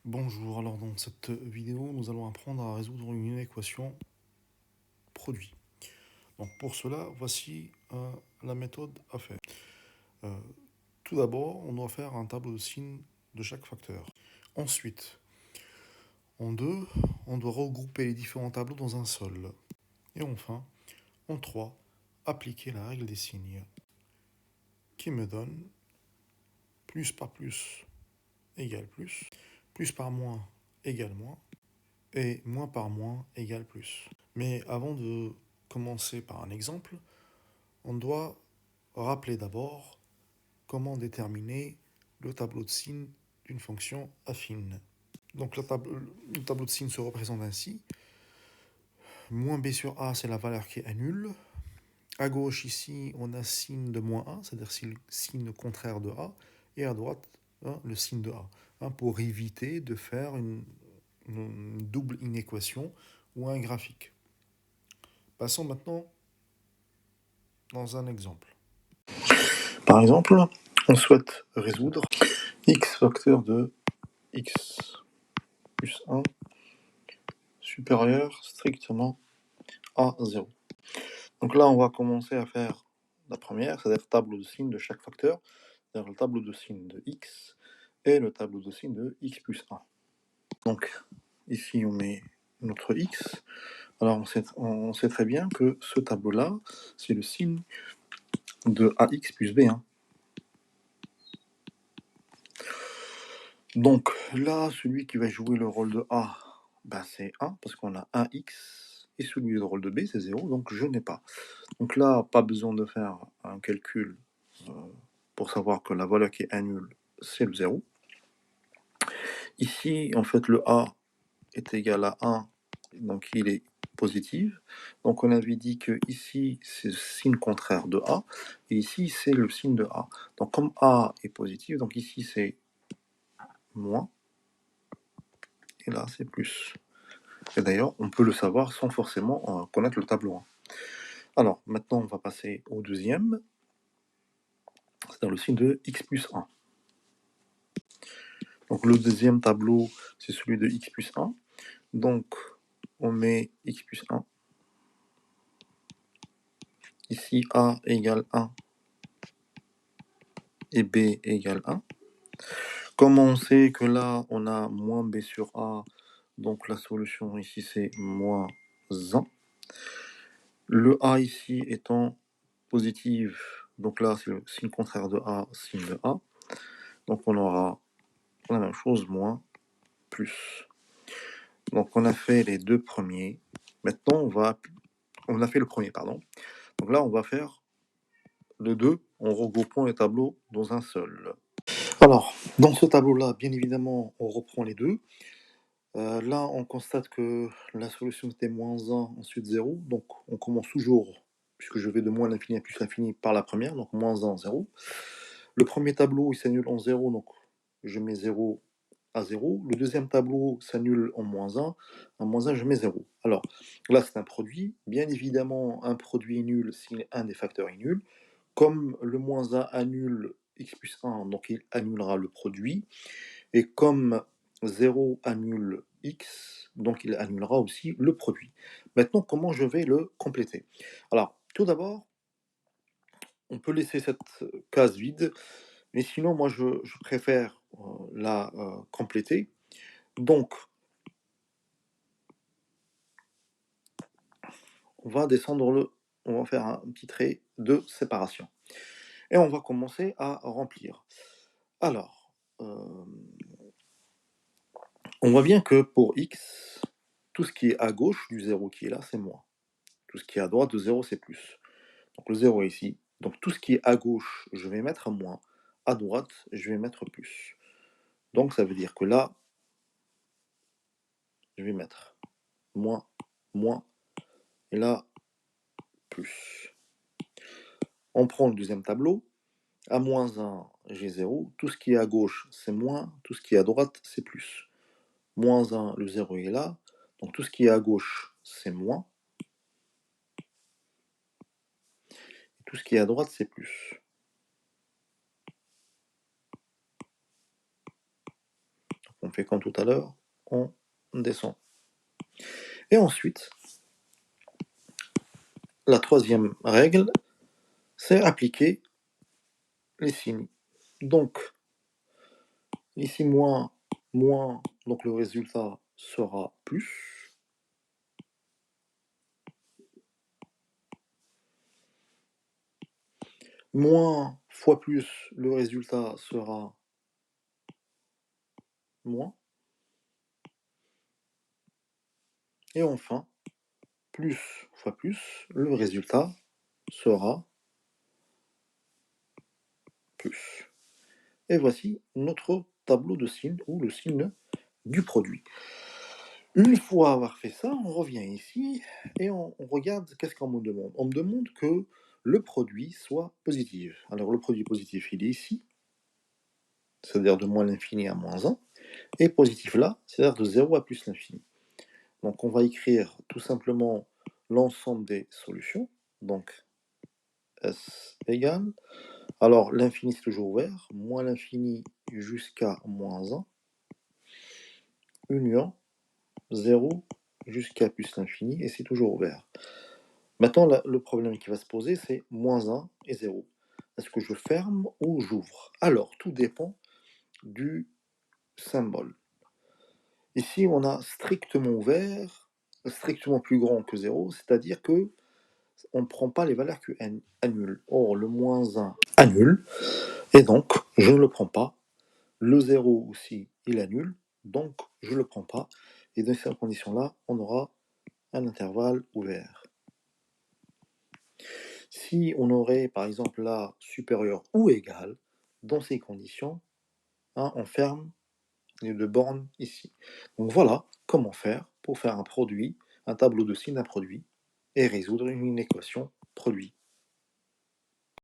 Bonjour, alors dans cette vidéo, nous allons apprendre à résoudre une équation produit. Donc pour cela, voici la méthode à faire. Euh, Tout d'abord, on doit faire un tableau de signes de chaque facteur. Ensuite, en deux, on doit regrouper les différents tableaux dans un seul. Et enfin, en trois, appliquer la règle des signes, qui me donne plus par plus égale plus par moins égale moins, et moins par moins égale plus. Mais avant de commencer par un exemple, on doit rappeler d'abord comment déterminer le tableau de signes d'une fonction affine. Donc le tableau de signes se représente ainsi. Moins b sur a, c'est la valeur qui est à nul. À gauche, ici, on a signe de moins a, c'est-à-dire le signe contraire de a. Et à droite, le signe de a. Pour éviter de faire une double inéquation ou un graphique. Passons maintenant dans un exemple. Par exemple, on souhaite résoudre x facteur de x plus 1 supérieur strictement à 0. Donc là, on va commencer à faire la première, c'est-à-dire tableau de signes de chaque facteur, c'est-à-dire le tableau de signes de x et le tableau de signes de x plus 1. Donc ici, on met notre x. Alors on sait très bien que ce tableau-là, c'est le signe de ax plus b1. Donc là, celui qui va jouer le rôle de A, c'est 1, parce qu'on a 1x, et celui du rôle de B, c'est 0, donc je n'ai pas. Donc là, pas besoin de faire un calcul pour savoir que la valeur qui est nulle, c'est le 0. Ici, en fait, le A est égal à 1, donc il est positif. Donc on avait dit que ici, c'est le signe contraire de A, et ici, c'est le signe de A. Donc comme A est positif, donc ici, c'est moins, et là, c'est plus. Et d'ailleurs, on peut le savoir sans forcément connaître le tableau 1. Alors, maintenant, on va passer au deuxième, c'est-à-dire le signe de x plus 1. Donc, le deuxième tableau, c'est celui de x plus 1. Donc, on met x plus 1. Ici, a égale 1 et b égale 1. Comme on sait que là, on a moins b sur a, donc la solution ici, c'est moins 1. Le a ici étant positif, donc là, c'est le signe contraire de a, signe de a. Donc, on aura la même chose, moins, plus. Donc, on a fait les deux premiers. Maintenant, on a fait le premier, pardon. Donc là, on va faire le 2 en regroupant les tableaux dans un seul. Alors, dans ce tableau-là, bien évidemment, on reprend les deux. Là, on constate que la solution était moins 1, ensuite 0. Donc, on commence toujours, puisque je vais de moins l'infini à plus l'infini, par la première. Donc, moins 1, 0. Le premier tableau, il s'annule en 0. Donc, je mets 0 à 0. Le deuxième tableau s'annule en moins 1. En moins 1, je mets 0. Alors, là, c'est un produit. Bien évidemment, un produit est nul si un des facteurs est nul. Comme le moins 1 annule x plus 1, donc il annulera le produit. Et comme 0 annule x, donc il annulera aussi le produit. Maintenant, comment je vais le compléter? Alors, tout d'abord, on peut laisser cette case vide, mais sinon, moi, je préfère la compléter. Donc, on va on va faire un petit trait de séparation. Et on va commencer à remplir. Alors, on voit bien que pour x, tout ce qui est à gauche du 0 qui est là, c'est moins. Tout ce qui est à droite de 0, c'est plus. Donc le 0 est ici. Donc tout ce qui est à gauche, je vais mettre moins. À droite, je vais mettre plus. Donc ça veut dire que là, je vais mettre moins, moins, et là, plus. On prend le deuxième tableau. À moins 1, j'ai 0. Tout ce qui est à gauche, c'est moins. Tout ce qui est à droite, c'est plus. Moins 1, le 0 est là. Donc tout ce qui est à gauche, c'est moins. Et tout ce qui est à droite, c'est plus. Donc on fait comme tout à l'heure, on descend. Et ensuite, la troisième règle, c'est appliquer les signes. Donc, ici, moins, donc le résultat sera plus. Moins fois plus, le résultat sera moins. Et enfin, plus fois plus, le résultat sera plus. Et voici notre tableau de signes, ou le signe du produit. Une fois avoir fait ça, on revient ici et on regarde qu'est-ce qu'on me demande. On me demande que le produit soit positif. Alors le produit positif, il est ici, c'est-à-dire de moins l'infini à moins 1, et positif là, c'est-à-dire de 0 à plus l'infini. Donc on va écrire tout simplement l'ensemble des solutions. Donc S égale, alors l'infini c'est toujours ouvert, moins l'infini jusqu'à moins 1, union 0 jusqu'à plus l'infini, et c'est toujours ouvert. Maintenant, le problème qui va se poser, c'est moins 1 et 0. Est-ce que je ferme ou j'ouvre? Alors, tout dépend du symbole. Ici, on a strictement ouvert, strictement plus grand que 0, c'est-à-dire que on ne prend pas les valeurs qui annulent. Or, le moins 1 annule, et donc, je ne le prends pas. Le 0 aussi, il annule, donc je ne le prends pas. Et dans ces conditions-là, on aura un intervalle ouvert. Si on aurait, par exemple, là, supérieur ou égal, dans ces conditions, hein, on ferme les deux bornes ici. Donc voilà comment faire pour faire un produit, un tableau de signes d'un produit, et résoudre une équation produit.